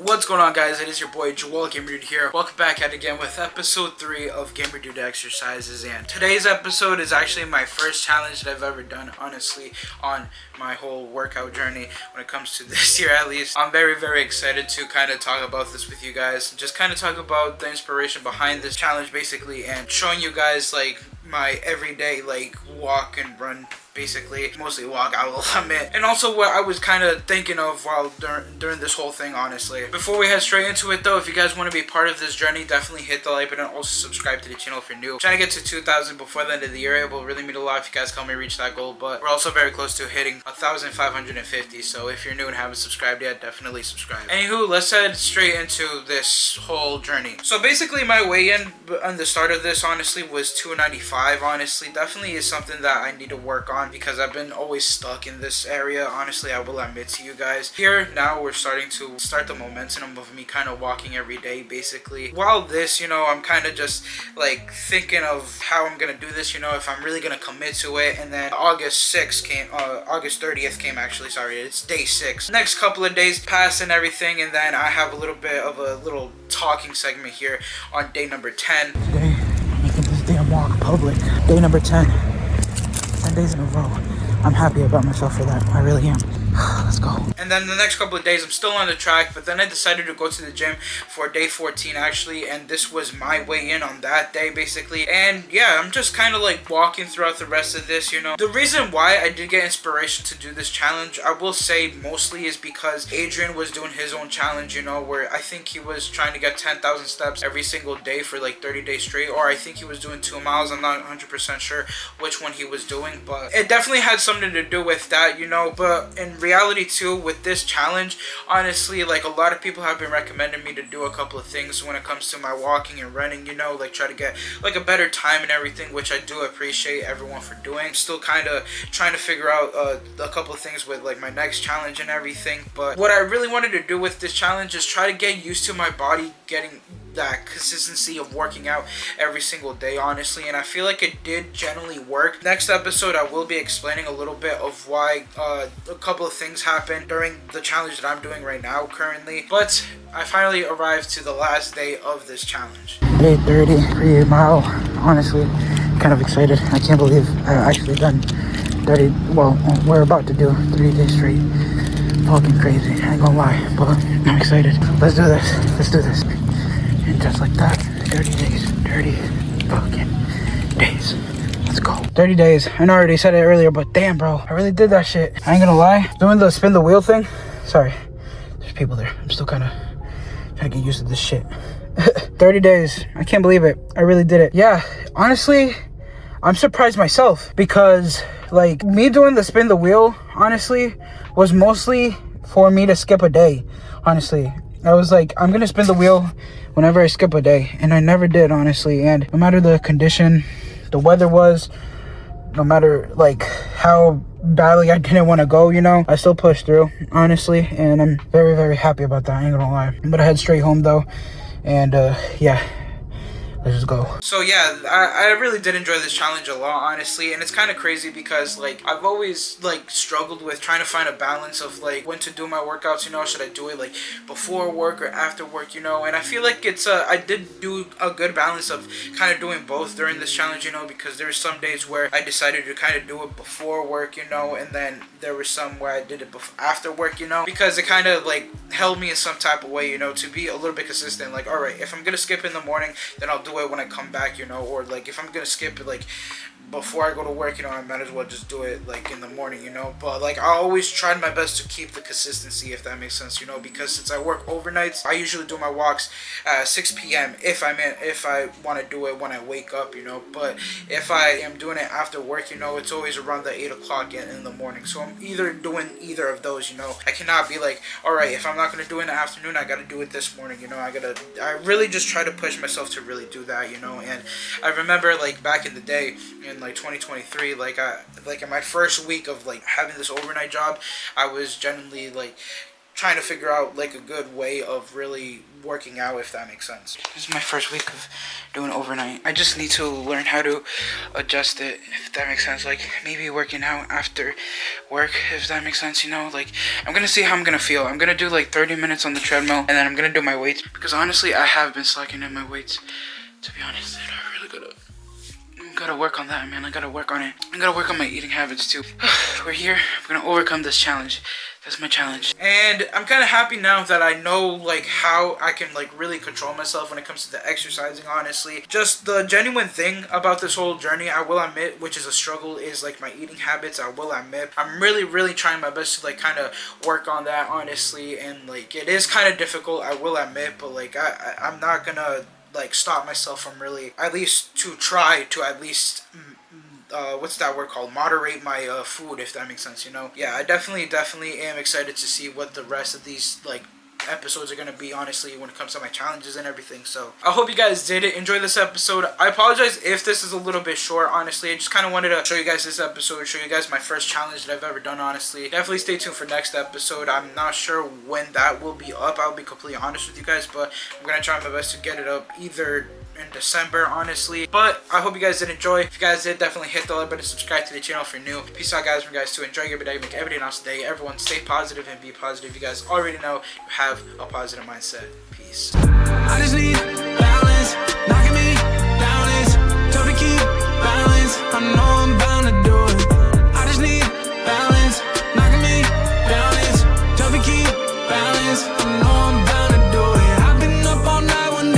What's going on, guys? It is your boy JoelGamerDude here. Welcome back at again with episode 3 of GAMERDUDE Exercises, and today's episode is actually my first challenge that I've ever done, honestly, on my whole workout journey when it comes to this year at least. I'm very excited to kind of talk about this with you guys, just kind of talk about the inspiration behind this challenge basically, and showing you guys like my everyday like walk and run, basically mostly walk, I will admit, and also what I was kind of thinking of while during this whole thing, honestly. Before we head straight into it though, if you guys want to be part of this journey, definitely hit the like button. Also subscribe to the channel if you're new. I'm trying to get to 2,000 before the end of the year. It will really mean a lot if you guys help me reach that goal, but we're also very close to hitting 1,550, so if you're new and haven't subscribed yet, definitely subscribe. Anywho, let's head straight into this whole journey. So basically my weigh-in on the start of this honestly was 295. Honestly, definitely is something that I need to work on because I've been always stuck in this area, honestly, I will admit to you guys. Here now we're starting to start the momentum of me kind of walking every day basically. While this, you know, I'm kind of just like thinking of how I'm gonna do this, you know, if I'm really gonna commit to it. And then August 6th came, August 30th came actually, sorry, it's day 6. Next couple of days passed and everything, and then I have a little bit of a little talking segment here on day number 10. Today, I'm making this damn walk public. Day number 10. 10 days in a row. I'm happy about myself for that. I really am. Let's go. And then the next couple of days I'm still on the track, but then I decided to go to the gym for day 14 actually, and this was my weigh-in on that day basically. And yeah, I'm just kind of like walking throughout the rest of this, you know. The reason why I did get inspiration to do this challenge, I will say mostly, is because Adrian was doing his own challenge, you know, where I think he was trying to get 10,000 steps every single day for like 30 days straight, or I think he was doing 2 miles. I'm not 100% sure which one he was doing, but it definitely had something to do with that, you know. But in reality too, with this challenge, honestly, like a lot of people have been recommending me to do a couple of things when it comes to my walking and running, you know, like try to get like a better time and everything, which I do appreciate everyone for doing. I'm still kind of trying to figure out a couple of things with like my next challenge and everything, but what I really wanted to do with this challenge is try to get used to my body getting that consistency of working out every single day, honestly, and I feel like it did generally work. Next episode I will be explaining a little bit of why a couple of things happened during the challenge that I'm doing right now currently. But I finally arrived to the last day of this challenge. Day 30, 3 mile. Honestly, kind of excited. I can't believe I actually done 30, well, we're about to do 30 days straight. Fucking crazy, I ain't gonna lie, but I'm excited. Let's do this, let's do this. And just like that, 30 days, 30 fucking days. Let's go. 30 days. I know I already said it earlier, but damn, bro, I really did that shit. I ain't gonna lie. Doing the spin the wheel thing. Sorry, there's people there. I'm still kind of trying to get used to this shit. 30 days. I can't believe it. I really did it. Yeah, honestly, I'm surprised myself because like me doing the spin the wheel, honestly, was mostly for me to skip a day. Honestly, I was like, I'm gonna spin the wheel whenever I skip a day, and I never did, honestly. And no matter the condition, the weather was, no matter like how badly I didn't want to go, you know, I still pushed through, honestly, and I'm very happy about that, I ain't gonna lie. But I head straight home though, and yeah, let's just go. So yeah, I really did enjoy this challenge a lot, honestly, and it's kind of crazy because like I've always like struggled with trying to find a balance of like when to do my workouts, you know. Should I do it like before work or after work, you know? And I feel like it's I did do a good balance of kind of doing both during this challenge, you know, because there were some days where I decided to kind of do it before work, you know, and then there were some where I did it after work, you know, because it kind of like held me in some type of way, you know, to be a little bit consistent. Like, all right, if I'm gonna skip in the morning, then I'll do it when I come back, you know, or like if I'm gonna skip it like before I go to work, you know, I might as well just do it like in the morning, you know. But like I always tried my best to keep the consistency, if that makes sense, you know, because since I work overnights, I usually do my walks at 6 p.m. if I want to do it when I wake up, you know. But if I am doing it after work, you know, it's always around the 8 o'clock in the morning. So I'm either doing either of those, you know. I cannot be like, all right, if I'm not gonna do it in the afternoon, I gotta do it this morning, you know. I really just try to push myself to really do that, you know. And I remember like back in the day in like 2023, like in my first week of like having this overnight job, I was generally like trying to figure out like a good way of really working out, if that makes sense. This is my first week of doing overnight. I just need to learn how to adjust it, if that makes sense. Like maybe working out after work, if that makes sense, you know. Like I'm gonna see how I'm gonna feel. I'm gonna do like 30 minutes on the treadmill, and then I'm gonna do my weights, because honestly I have been slacking in my weights, to be honest. And I really gotta work on that, man. I gotta work on it. I gotta work on my eating habits too. We're here. I'm gonna overcome this challenge. That's my challenge. And I'm kind of happy now that I know like how I can like really control myself when it comes to the exercising, honestly. Just the genuine thing about this whole journey, I will admit, which is a struggle, is like my eating habits. I will admit I'm really trying my best to like kind of work on that, honestly. And like it is kind of difficult, I will admit, but like I'm not gonna like stop myself from really, at least to try to at least what's that word called, moderate my food, if that makes sense, you know. Yeah, I definitely am excited to see what the rest of these like episodes are gonna be, honestly, when it comes to my challenges and everything. So I hope you guys did enjoy this episode. I apologize if this is a little bit short, honestly. I just kind of wanted to show you guys this episode, show you guys my first challenge that I've ever done, honestly. Definitely stay tuned for next episode. I'm not sure when that will be up, I'll be completely honest with you guys, but I'm gonna try my best to get it up either in December, honestly. But I hope you guys did enjoy. If you guys did, definitely hit the like button, subscribe to the channel if you're new. Peace out, guys. From guys to enjoy your day, make every day an awesome day. Everyone stay positive and be positive. You guys already know you have a positive mindset. Peace.